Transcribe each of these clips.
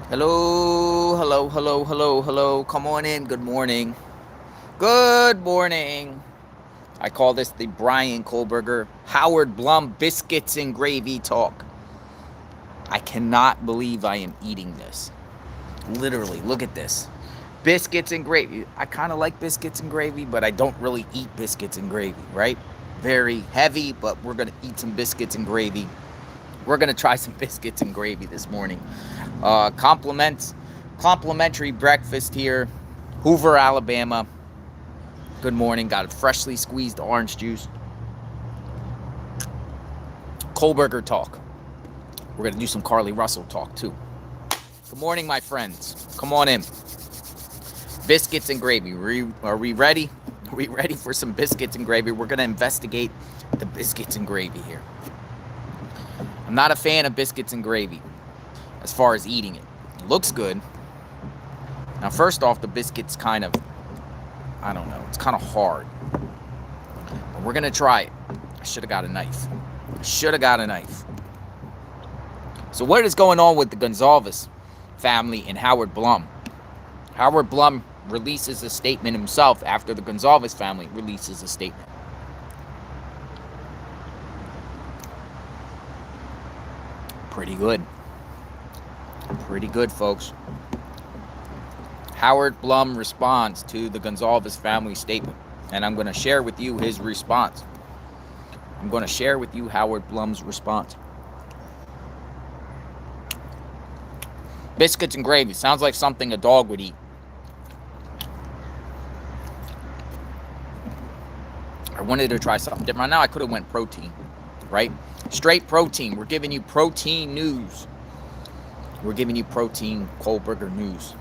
Hello, hello, hello, hello, hello. Come on in. Good morning. Good morning. I call this the Bryan Kohberger Howard Blum Biscuits and Gravy Talk. I cannot believe I am eating this. Literally, look at this. Biscuits and gravy. I kind of like biscuits and gravy, but I don't really eat biscuits and gravy, right? Very heavy, but we're going to eat some biscuits and gravy. We're going to try some biscuits and gravy this morning. Complimentary breakfast here, Hoover, Alabama. Good morning. Got a freshly squeezed orange juice. Kohberger talk. We're going to do some Carly Russell talk too. Good morning, my friends. Come on in. Biscuits and gravy. Are we ready? Are we ready for some biscuits and gravy? We're going to investigate the biscuits and gravy here. I'm not a fan of biscuits and gravy as far as eating it. It looks good. Now, first off, the biscuit's kind of, I don't know, it's kind of hard. But we're going to try it. I should have got a knife. So what is going on with the Gonzalez family and Howard Blum? Howard Blum releases a statement himself after the Gonzalez family releases a statement. Pretty good. Pretty good, folks. Howard Blum responds to the Gonzalez family statement, and I'm going to share with you his response. I'm going to share with you Howard Blum's response. Biscuits and gravy. Sounds like something a dog would eat. I wanted to try something different. Now I could have went protein, right? Straight protein. We're giving you protein news. We're giving you protein Kohberger news.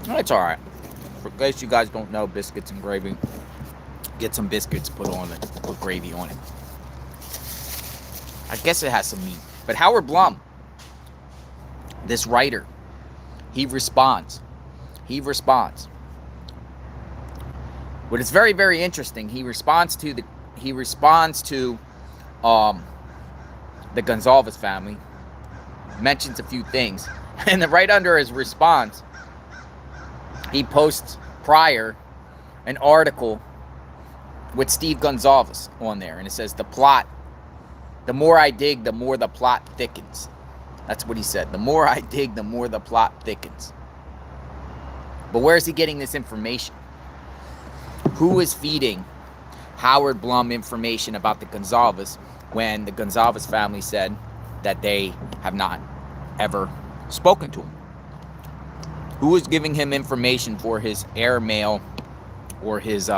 It's all right. For case you guys don't know, biscuits and gravy. Get some biscuits, put gravy on it. I guess it has some meat. But Howard Blum, this writer, he responds. What is very, very interesting, he responds to the Gonzalez family, mentions a few things, and then right under his response, he posts prior an article with Steve Gonzalez on there, and it says, the more I dig, the more the plot thickens. That's what he said. The more I dig, the more the plot thickens. But where is he getting this information? Who is feeding Howard Blum information about the Gonzalez when the Gonzalez family said that they have not ever spoken to him? Who is giving him information for his airmail or his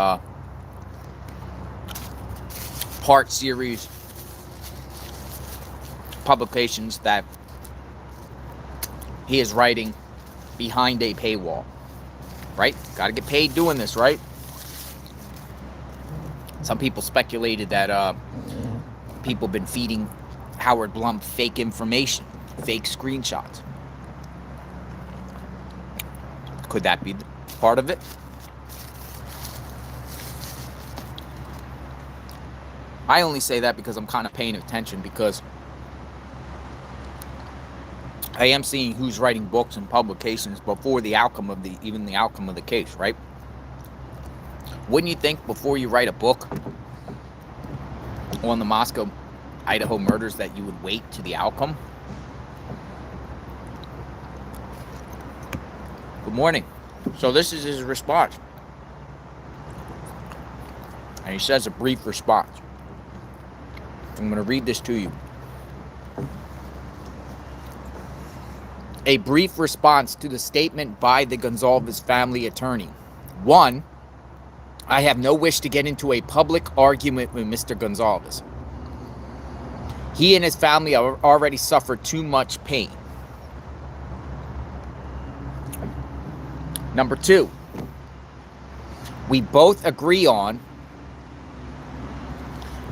part series publications that he is writing behind a paywall? Right? Got to get paid doing this, right? Some people speculated that people have been feeding Howard Blum fake information, fake screenshots. Could that be part of it? I only say that because I'm kind of paying attention, because I am seeing who's writing books and publications before the outcome of the outcome of the case, right? Wouldn't you think before you write a book on the Moscow Idaho murders that you would wait to the outcome? Good morning. So this is his response. And he says a brief response. I'm going to read this to you. A brief response to the statement by the Gonzalez family attorney. 1. I have no wish to get into a public argument with Mr. Gonzalez. He and his family already suffered too much pain. Number 2, we both agree on,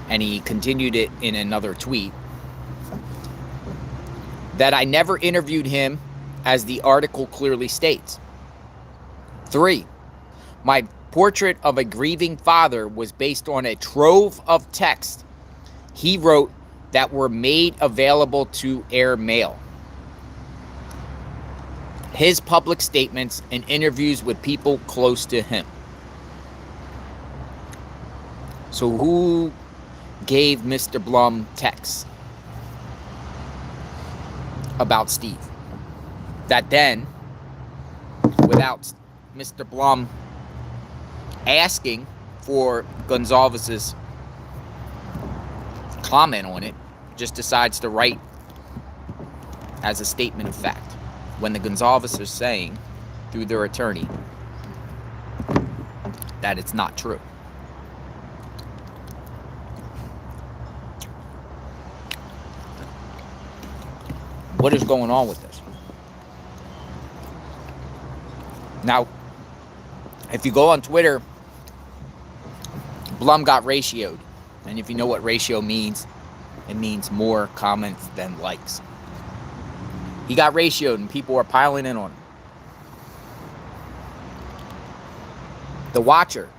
and he continued it in another tweet, that I never interviewed him, as the article clearly states. 3, my portrait of a grieving father was based on a trove of text he wrote that were made available to air mail. His public statements and interviews with people close to him. So who gave Mr. Blum texts about Steve? That then, without Mr. Blum asking for Gonzalez's comment on it, just decides to write as a statement of fact, when the Gonzalez are saying through their attorney that it's not true. What is going on with this? Now, if you go on Twitter, Blum got ratioed. And if you know what ratio means, it means more comments than likes. He got ratioed and people are piling in on him. The Watcher,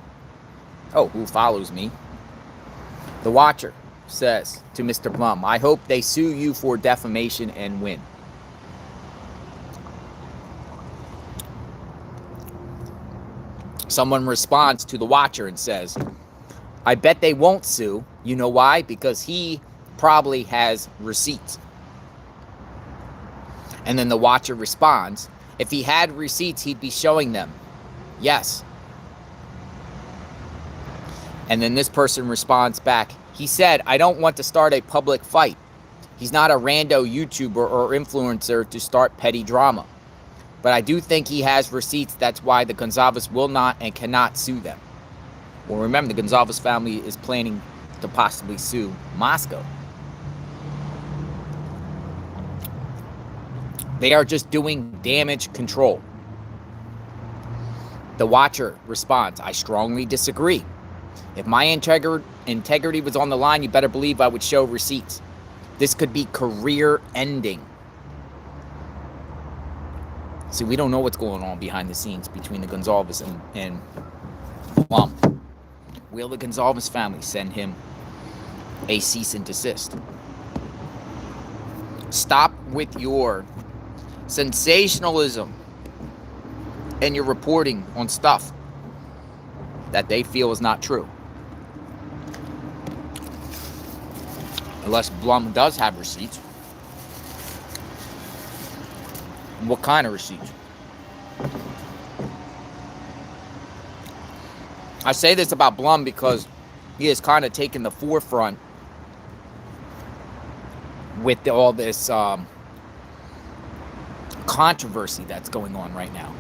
who follows me? The Watcher says to Mr. Blum, I hope they sue you for defamation and win. Someone responds to the Watcher and says, I bet they won't sue. You know why? Because he probably has receipts. And then the Watcher responds, if he had receipts, he'd be showing them. Yes. And then this person responds back, he said, I don't want to start a public fight. He's not a rando YouTuber or influencer to start petty drama. But I do think he has receipts. That's why the Gonzalez will not and cannot sue them. Well, remember, the Gonzalez family is planning to possibly sue Moscow. They are just doing damage control. The Watcher responds, I strongly disagree. If my integrity was on the line, you better believe I would show receipts. This could be career ending. See, we don't know what's going on behind the scenes between the Gonzalez and Blum. Will the Gonzalez family send him a cease and desist? Stop with your sensationalism and your reporting on stuff that they feel is not true. Unless Blum does have receipts. What kind of receipts? I say this about Blum because he has kind of taken the forefront with all this controversy that's going on right now.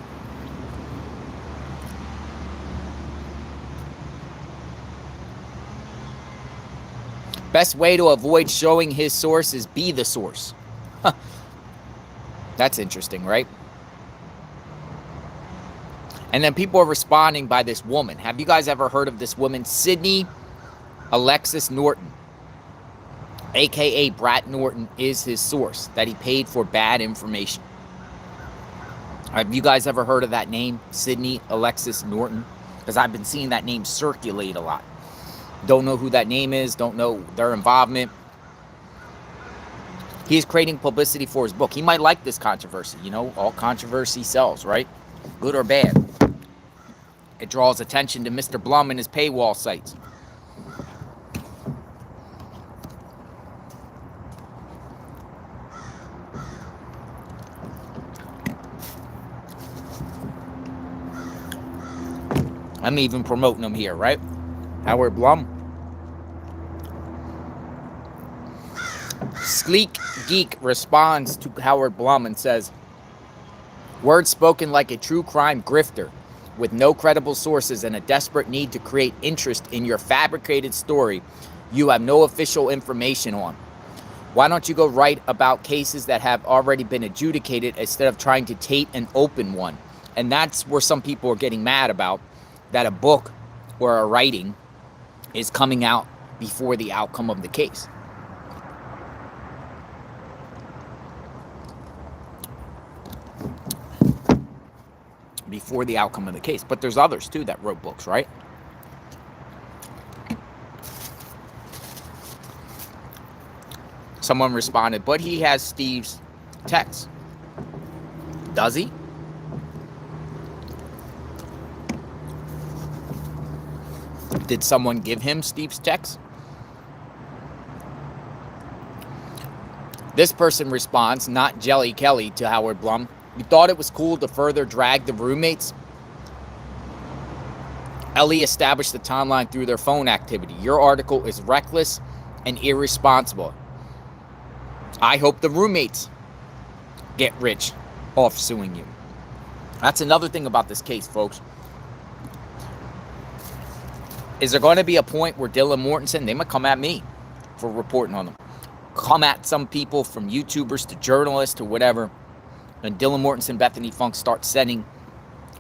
Best way to avoid showing his source is be the source. That's interesting, right? And then people are responding by this woman. Have you guys ever heard of this woman? Sydney Alexis Norton, a.k.a. Brat Norton, is his source that he paid for bad information. Have you guys ever heard of that name, Sydney Alexis Norton? Because I've been seeing that name circulate a lot. Don't know who that name is. Don't know their involvement. He is creating publicity for his book. He might like this controversy. You know, all controversy sells, right? Good or bad. It draws attention to Mr. Blum and his paywall sites. I'm even promoting him here, right? Howard Blum. Sleek Geek responds to Howard Blum and says, words spoken like a true crime grifter with no credible sources and a desperate need to create interest in your fabricated story you have no official information on. Why don't you go write about cases that have already been adjudicated instead of trying to taint an open one? And that's where some people are getting mad about, that a book or a writing is coming out before the outcome of the case. Before the outcome of the case. But there's others too that wrote books, right? Someone responded, but he has Steve's text. Does he? Did someone give him Steve's text? This person responds, not Jelly Kelly, to Howard Blum. You thought it was cool to further drag the roommates? Ellie established the timeline through their phone activity. Your article is reckless and irresponsible. I hope the roommates get rich off suing you. That's another thing about this case, folks. Is there going to be a point where Dylan Mortensen, they might come at me for reporting on them. Come at some people, from YouTubers to journalists to whatever. And Dylan Mortensen, Bethany Funk start sending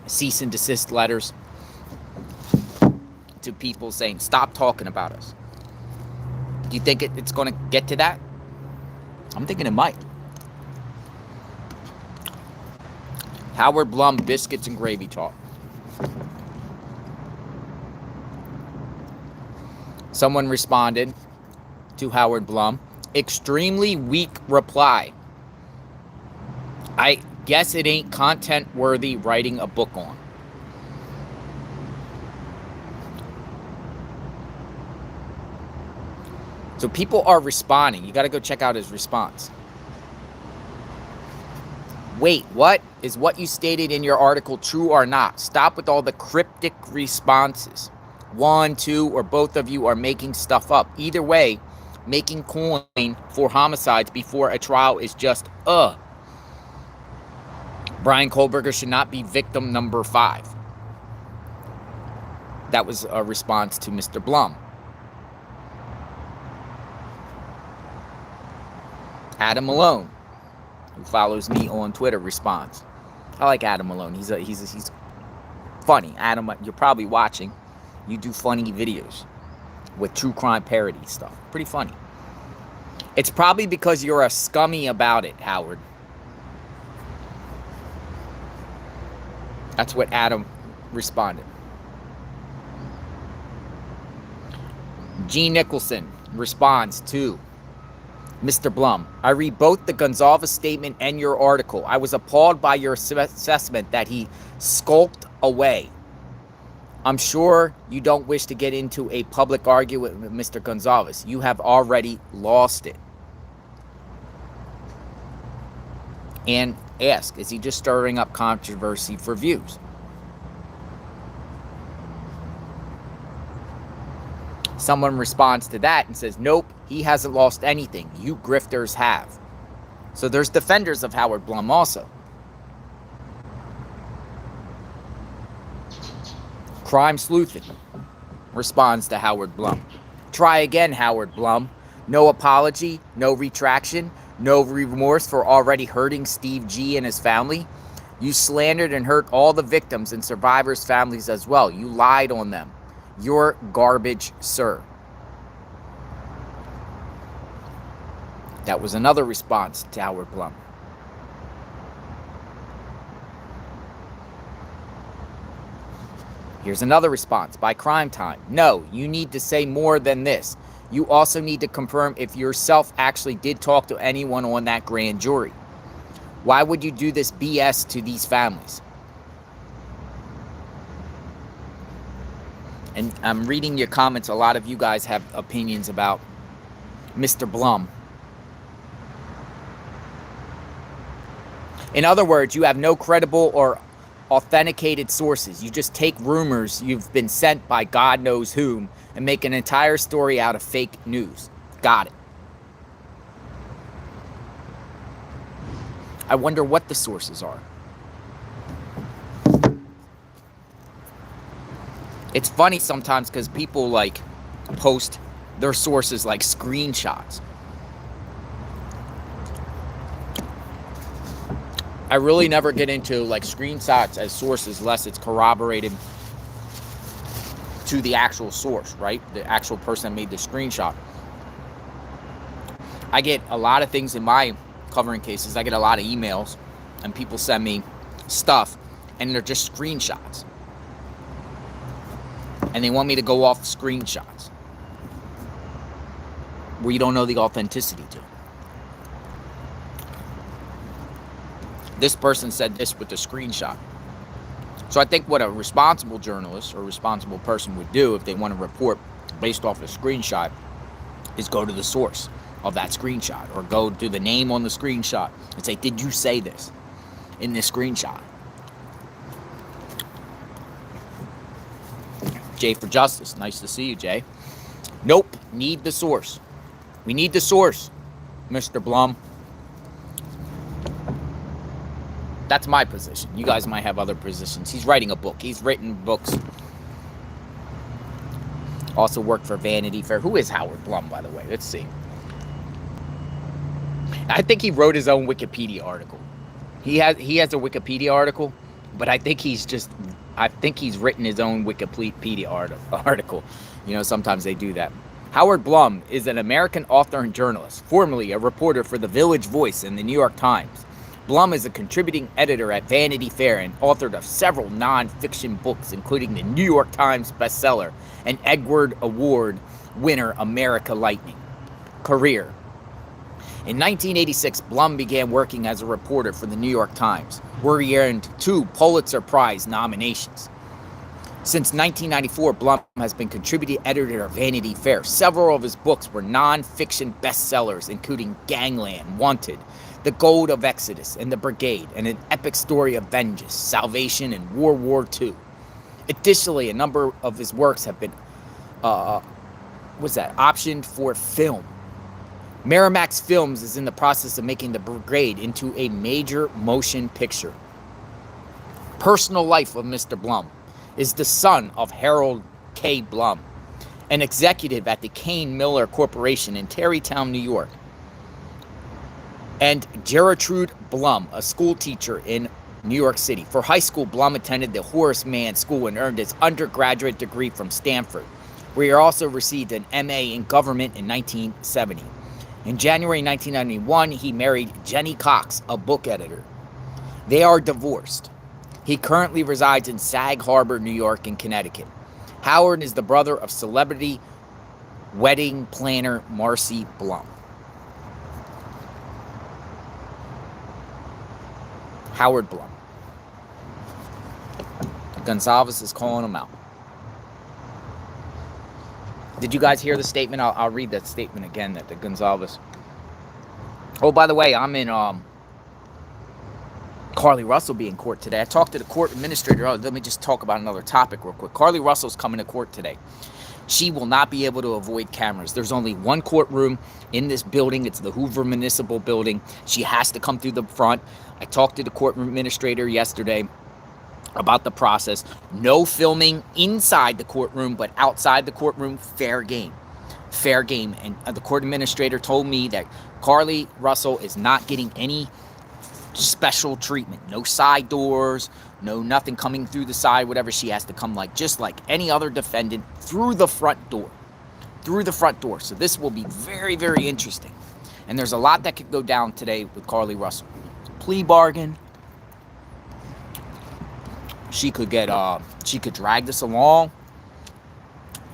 cease and desist letters to people saying, stop talking about us. Do you think it's going to get to that? I'm thinking it might. Howard Blum, Biscuits and Gravy Talk. Someone responded to Howard Blum, extremely weak reply. I guess it ain't content worthy writing a book on. So people are responding. You got to go check out his response. Wait, what? Is what you stated in your article true or not? Stop with all the cryptic responses. One, two, or both of you are making stuff up. Either way, making coin for homicides before a trial is just, Bryan Kohberger should not be victim number 5. That was a response to Mr. Blum. Adam Malone, who follows me on Twitter, responds. I like Adam Malone. He's funny. Adam, you're probably watching. You do funny videos with true crime parody stuff. Pretty funny. It's probably because you're a scummy about it, Howard. That's what Adam responded. Gene Nicholson responds to Mr. Blum. I read both the Gonzalez statement and your article. I was appalled by your assessment that he skulked away. I'm sure you don't wish to get into a public argument with Mr. Gonzalez. You have already lost it. And ask, is he just stirring up controversy for views? Someone responds to that and says, nope, he hasn't lost anything. You grifters have. So there's defenders of Howard Blum also. Crime Sleuthing responds to Howard Blum. Try again, Howard Blum. No apology, no retraction, no remorse for already hurting Steve G and his family. You slandered and hurt all the victims and survivors' families as well. You lied on them. You're garbage, sir. That was another response to Howard Blum. Here's another response by Crime Time. No, you need to say more than this. You also need to confirm if yourself actually did talk to anyone on that grand jury. Why would you do this BS to these families? And I'm reading your comments. A lot of you guys have opinions about Mr. Blum. In other words, you have no credible or authenticated sources. You just take rumors you've been sent by God knows whom and make an entire story out of fake news. Got it. I wonder what the sources are. It's funny sometimes because people like post their sources like screenshots. I really never get into like screenshots as sources unless it's corroborated to the actual source, right? The actual person that made the screenshot. I get a lot of things in my covering cases. I get a lot of emails and people send me stuff and they're just screenshots. And they want me to go off screenshots where you don't know the authenticity to. This person said this with the screenshot. So I think what a responsible journalist or responsible person would do if they want to report based off a screenshot is go to the source of that screenshot, or go to the name on the screenshot and say, did you say this in this screenshot? Jay for Justice, nice to see you, Jay. Nope, need the source. We need the source, Mr. Blum. That's my position. You guys might have other positions. He's writing a book. He's written books. Also worked for Vanity Fair. Who is Howard Blum, by the way? Let's see. I think he wrote his own Wikipedia article. He has a Wikipedia article, but I think he's written his own Wikipedia article. You know, sometimes they do that. Howard Blum is an American author and journalist, formerly a reporter for The Village Voice and the New York Times. Blum is a contributing editor at Vanity Fair and authored of several non-fiction books, including the New York Times bestseller and Edward Award winner America Lightning. Career. In 1986, Blum began working as a reporter for the New York Times, where he earned 2 Pulitzer Prize nominations. Since 1994, Blum has been contributing editor of Vanity Fair. Several of his books were non-fiction bestsellers, including Gangland, Wanted, The Gold of Exodus, and The Brigade, and An Epic Story of Vengeance, Salvation, and World War II. Additionally, a number of his works have been optioned for film. Miramax Films is in the process of making The Brigade into a major motion picture. Personal life of Mr. Blum is the son of Harold K. Blum, an executive at the Kane Miller Corporation in Tarrytown, New York, and Gertrude Blum, a school teacher in New York City. For high school, Blum attended the Horace Mann School and earned his undergraduate degree from Stanford, where he also received an MA in government in 1970. In January 1991, he married Jenny Cox, a book editor. They are divorced. He currently resides in Sag Harbor, New York, and Connecticut. Howard is the brother of celebrity wedding planner Marcy Blum. Howard Blum. Gonzalez is calling him out. Did you guys hear the statement? I'll read that statement again that the Gonzalez. Oh, by the way, I'm in Carly Russell be in court today. I talked to the court administrator. Oh, let me just talk about another topic real quick. Carly Russell's coming to court today. She will not be able to avoid cameras. There's only one courtroom in this building. It's the Hoover Municipal Building. She has to come through the front. I talked to the court administrator yesterday about the process. No filming inside the courtroom, but outside the courtroom, fair game. Fair game. And the court administrator told me that Carly Russell is not getting any special treatment. No side doors, no nothing coming through the side, whatever. She has to come just like any other defendant through the front door. Through the front door. So this will be very, very interesting. And there's a lot that could go down today with Carly Russell. Plea bargain. She could drag this along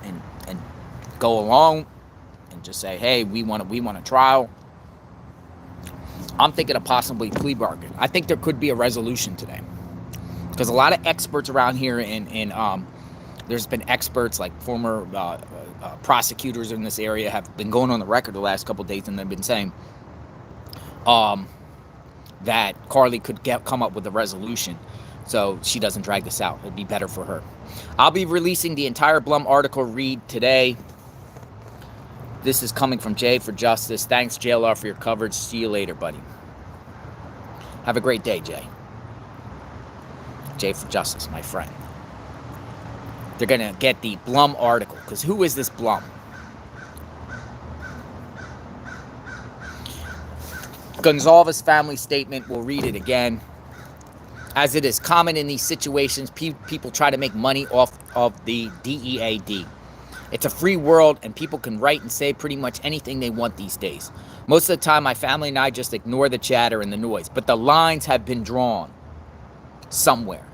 and go along and just say, hey, we want a trial. I'm thinking of possibly plea bargain. I think there could be a resolution today. Because a lot of experts around here there's been experts like former prosecutors in this area have been going on the record the last couple of days, and they've been saying that Carly could come up with a resolution so she doesn't drag this out. It'd be better for her. I'll be releasing the entire Blum article read today. This is coming from Jay for Justice. Thanks, JLR, for your coverage. See you later, buddy. Have a great day, Jay. Jay for Justice, my friend. They're going to get the Blum article, because who is this Blum? Gonzalez family statement, we'll read it again. As it is common in these situations, people try to make money off of the DEAD. It's a free world, and people can write and say pretty much anything they want these days. Most of the time, my family and I just ignore the chatter and the noise, but the lines have been drawn somewhere.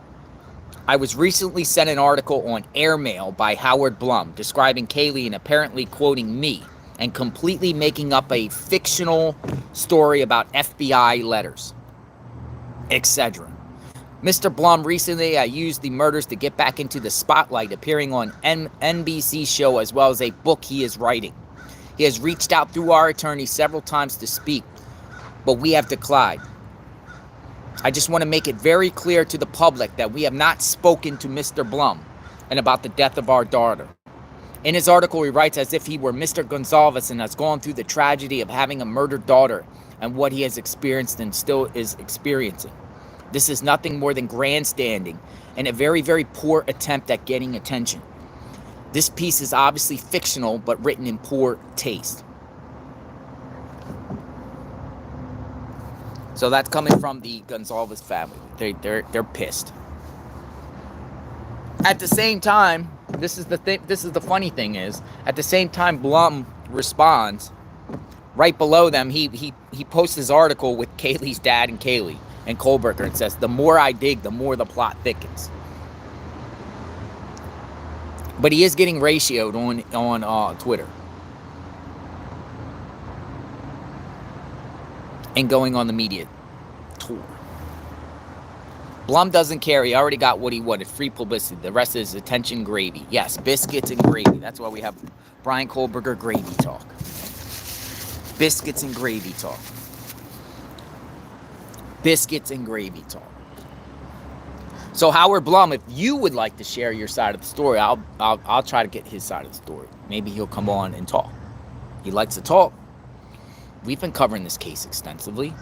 I was recently sent an article on airmail by Howard Blum describing Kaylee and apparently quoting me and completely making up a fictional story about FBI letters. etc. Mr. Blum recently used the murders to get back into the spotlight, appearing on NBC show as well as a book he is writing. He has reached out through our attorney several times to speak, but we have declined. I just want to make it very clear to the public that we have not spoken to Mr. Blum and about the death of our daughter. In his article, he writes as if he were Mr. Gonzalez and has gone through the tragedy of having a murdered daughter and what he has experienced and still is experiencing. This is nothing more than grandstanding and a very, very poor attempt at getting attention. This piece is obviously fictional, but written in poor taste. So that's coming from the Gonzalez family. They're pissed. At the same time, this is the funny thing is, at the same time Blum responds, right below them, he posts his article with Kaylee's dad and Kaylee and Kohberger and says, the more I dig, the more the plot thickens. But he is getting ratioed on Twitter. And going on the media tour. Blum doesn't care. He already got what he wanted. Free publicity. The rest is attention gravy. Yes, biscuits and gravy. That's why we have Bryan Kohberger gravy talk. Biscuits and gravy talk. Biscuits and gravy talk. So Howard Blum, if you would like to share your side of the story, I'll try to get his side of the story. Maybe he'll come on and talk. He likes to talk. We've been covering this case extensively.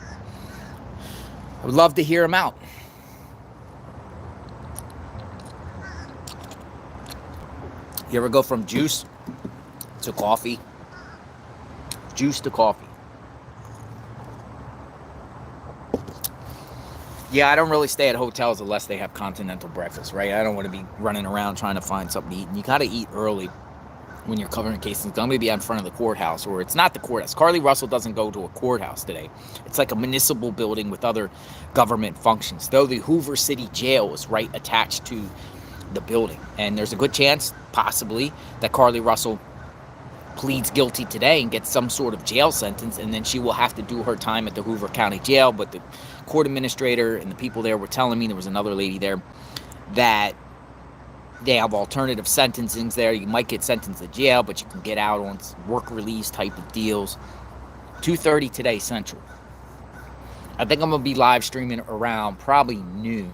I would love to hear him out. You ever go from juice to coffee? Juice to coffee. Yeah, I don't really stay at hotels unless they have continental breakfast, right? I don't want to be running around trying to find something to eat. And you got to eat early when you're covering cases. I'm going to be out in front of the courthouse, or it's not the courthouse. Carly Russell doesn't go to a courthouse today. It's like a municipal building with other government functions, though the Hoover City Jail is right attached to the building. And there's a good chance, possibly, that Carly Russell pleads guilty today and gets some sort of jail sentence, and then she will have to do her time at the Hoover County Jail. But the court administrator and the people there were telling me, there was another lady there, that they have alternative sentencings there. You might get sentenced to jail, but you can get out on work release type of deals. 2:30 today Central. I think I'm going to be live streaming around probably noon.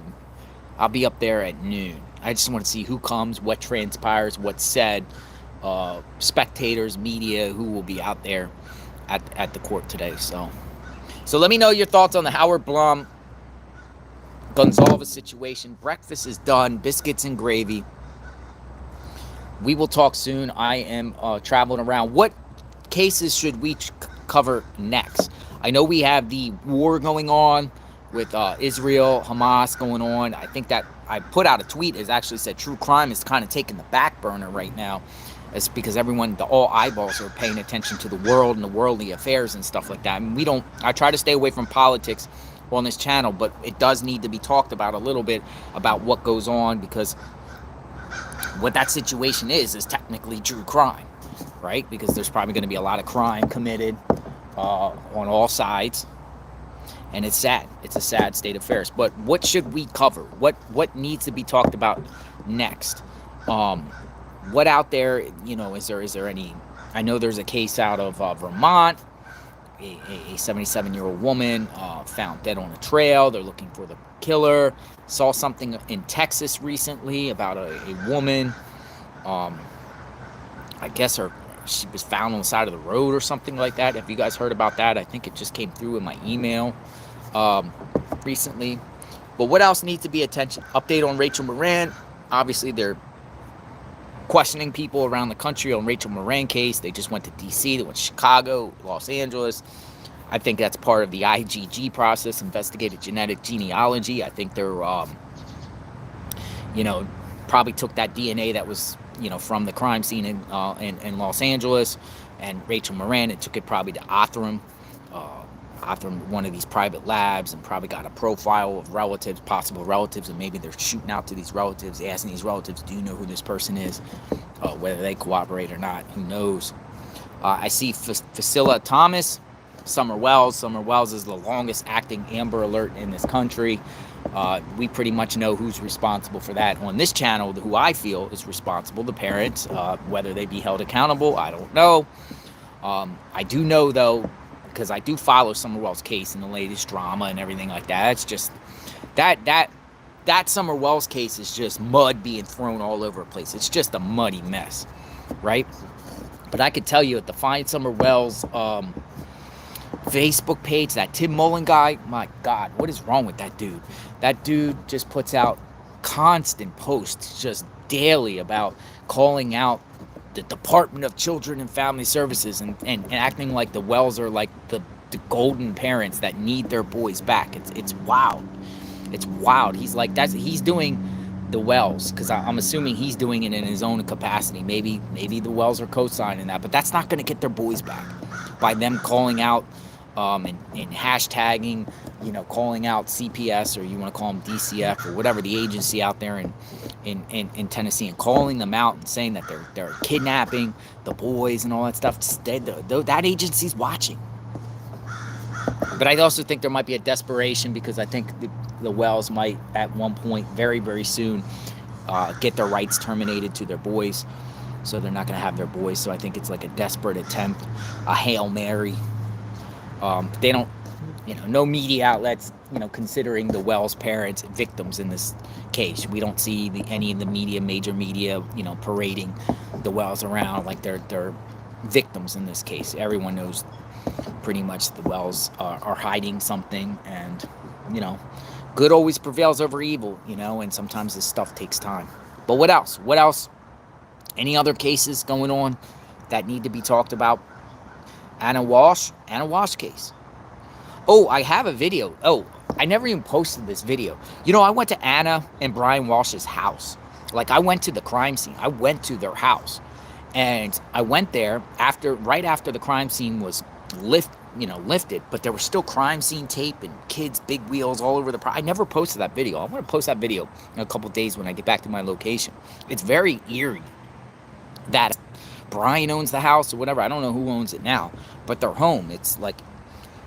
I'll be up there at noon. I just want to see who comes, what transpires, what's said, spectators, media, who will be out there at the court today. So let me know your thoughts on the Howard Blum Gonzalez situation. Breakfast is done. Biscuits and gravy. We will talk soon. I am traveling around. What cases should we cover next? I know we have the war going on with Israel, Hamas going on. I think that I put out a tweet that actually said true crime is kind of taking the back burner right now. It's because all eyeballs are paying attention to the world and the worldly affairs and stuff like that. I mean, I try to stay away from politics on this channel, but it does need to be talked about a little bit about what goes on, because what that situation is technically true crime, right? Because there's probably going to be a lot of crime committed on all sides, and it's sad. It's a sad state of affairs. But what should we cover? What needs to be talked about next? What out there, is there any? I know there's a case out of Vermont, a 77-year-old woman found dead on a trail. They're looking for the killer. Saw something in Texas recently about a woman. I guess she was found on the side of the road or something like that. Have you guys heard about that? I think it just came through in my email recently. But what else needs to be attention? Update on Rachel Moran. Obviously, they're questioning people around the country on Rachel Moran case. They just went to D.C., they went to Chicago, Los Angeles. I think that's part of the IgG process, investigative genetic genealogy. I think they're, probably took that DNA that was, from the crime scene in Los Angeles, and Rachel Moran, and took it probably to Othram, one of these private labs, and probably got a profile of relatives, possible relatives, and maybe they're shooting out to these relatives, asking these relatives, do you know who this person is? Whether they cooperate or not, who knows? I see Facilla Thomas Summer Wells. Summer Wells is the longest acting Amber Alert in this country. We pretty much know who's responsible for that on this channel, who I feel is responsible, the parents. Whether they be held accountable, I don't know. I do know, though, because I do follow Summer Wells' case and the latest drama and everything like that. It's just that Summer Wells case is just mud being thrown all over the place. It's just a muddy mess, right? But I could tell you at the Find Summer Wells Facebook page, that Tim Mullen guy, my God, what is wrong with that dude? That dude just puts out constant posts just daily about calling out the Department of Children and Family Services and acting like the Wells are like the golden parents that need their boys back. It's wild. It's wild. He's like, he's doing the Wells, because I'm assuming he's doing it in his own capacity. Maybe the Wells are co-signing that, but that's not going to get their boys back by them calling out and hashtagging, calling out CPS, or you want to call them DCF, or whatever the agency out there in Tennessee, and calling them out and saying that they're kidnapping the boys and all that stuff. That agency's watching. But I also think there might be a desperation, because I think the Wells might at one point very, very soon get their rights terminated to their boys. So they're not going to have their boys. So I think it's like a desperate attempt, a Hail Mary. They don't, no media outlets, considering the Wells parents victims in this case. We don't see any of the major media, parading the Wells around like they're victims in this case. Everyone knows pretty much the Wells are hiding something, and, good always prevails over evil, and sometimes this stuff takes time. But what else? What else? Any other cases going on that need to be talked about? Anna Walsh case. Oh, I have a video. Oh, I never even posted this video. I went to Anna and Bryan Walsh's house. Like, I went to the crime scene. I went to their house. And I went there right after the crime scene was lifted, but there was still crime scene tape and kids' big wheels all over I never posted that video. I'm going to post that video in a couple days when I get back to my location. It's very eerie that Brian owns the house or whatever. I don't know who owns it now, but their home, it's like,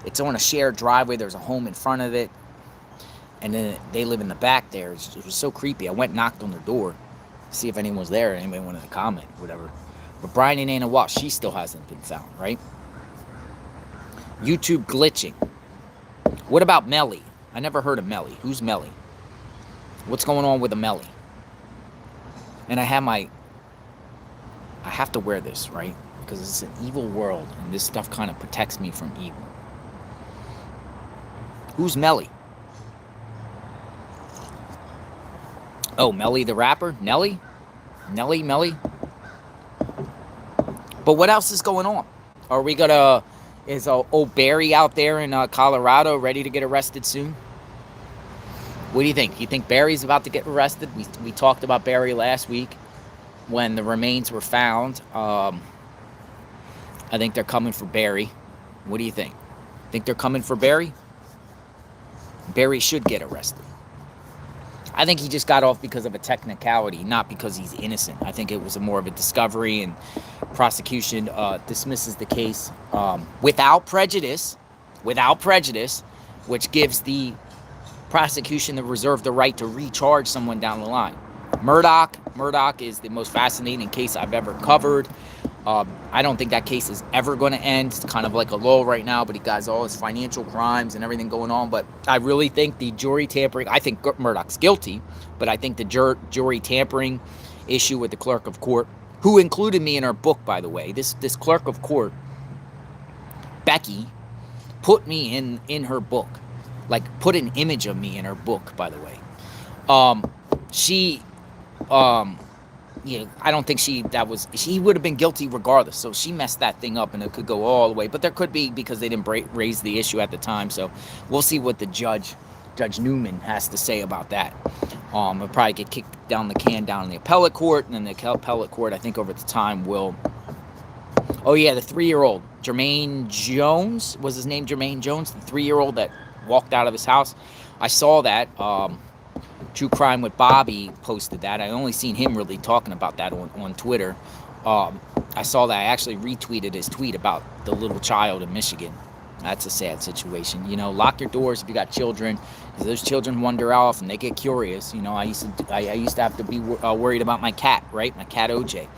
it's on a shared driveway. There's a home in front of it, and then they live in the back there. It was so creepy. I went and knocked on their door to see if anyone was there, anybody wanted to comment, whatever. But Brian and Anna Walsh, she still hasn't been found, right? YouTube glitching. What about Melly? I never heard of Melly. Who's Melly? What's going on with a Melly? And I have to wear this, right? Because it's an evil world, and this stuff kind of protects me from evil. Who's Melly? Oh, Melly the rapper? Nelly? Melly? But what else is going on? Are we gonna... Is old Barry out there in Colorado ready to get arrested soon? What do you think? Do you think Barry's about to get arrested? We talked about Barry last week when the remains were found. I think they're coming for Barry. What do you think? Think they're coming for Barry? Barry should get arrested. I think he just got off because of a technicality, not because he's innocent. I think it was more of a discovery, and prosecution dismisses the case without prejudice, which gives the prosecution the right to recharge someone down the line. Murdaugh is the most fascinating case I've ever covered. I don't think that case is ever going to end. It's kind of like a lull right now, but he got all his financial crimes and everything going on. But I really think the jury tampering, I think Murdaugh's guilty, but I think the jury tampering issue with the clerk of court, who included me in her book, by the way, this clerk of court, Becky, put me in her book, like put an image of me in her book, by the way. I don't think she would have been guilty regardless. So she messed that thing up, and it could go all the way. But there could be, because they didn't raise the issue at the time. So we'll see what the Judge Newman has to say about that. It'll probably get kicked down the can down in the appellate court, and then the appellate court, I think over the time, will... Oh yeah, the 3-year-old, Jermaine Jones, was his name Jermaine Jones? The 3-year-old that walked out of his house. I saw that. True Crime with Bobby posted that. I only seen him really talking about that on Twitter. I saw that. I actually retweeted his tweet about the little child in Michigan. That's a sad situation. You know, lock your doors if you got children. Those children wander off and they get curious. You know, I used to have to be worried about my cat, right? My cat OJ.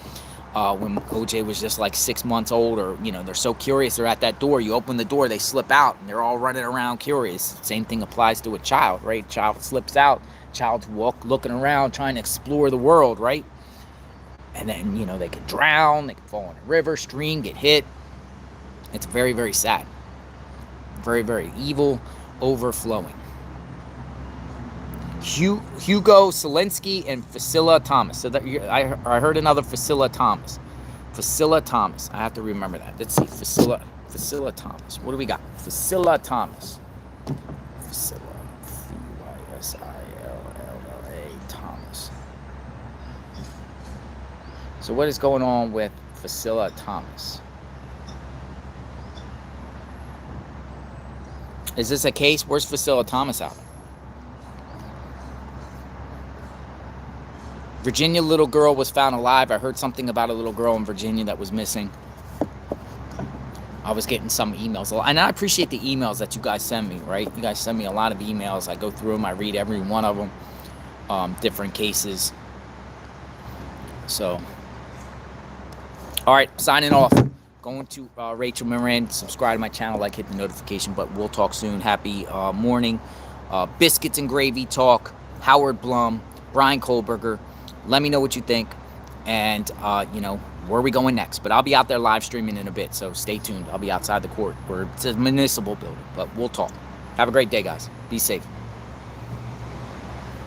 When OJ was just like 6 months old, or you know, they're so curious. They're at that door. You open the door, they slip out, and they're all running around curious. Same thing applies to a child, right? Child slips out. Child's looking around, trying to explore the world, right? And then, you know, they could drown, they could fall in a river, stream, get hit. It's very, very sad. Very, very evil, overflowing. Hugo Selinski and Facilla Thomas. So that I heard another Facilla Thomas. Facilla Thomas. I have to remember that. Let's see. Facilla Thomas. What do we got? Facilla Thomas. Facilla. Fissilla Thomas. So what is going on with Facilla Thomas? Is this a case? Where's Facilla Thomas out? Virginia little girl was found alive. I heard something about a little girl in Virginia that was missing. I was getting some emails. And I appreciate the emails that you guys send me, right? You guys send me a lot of emails. I go through them. I read every one of them. Different cases. So, all right, signing off. Going to Rachel Moran. Subscribe to my channel, hit the notification button. We'll talk soon. Happy morning. Biscuits and Gravy talk. Howard Blum. Bryan Kohberger. Let me know what you think. And, you know, where are we going next? But I'll be out there live streaming in a bit, so stay tuned. I'll be outside the court where it's a municipal building. But we'll talk. Have a great day, guys. Be safe.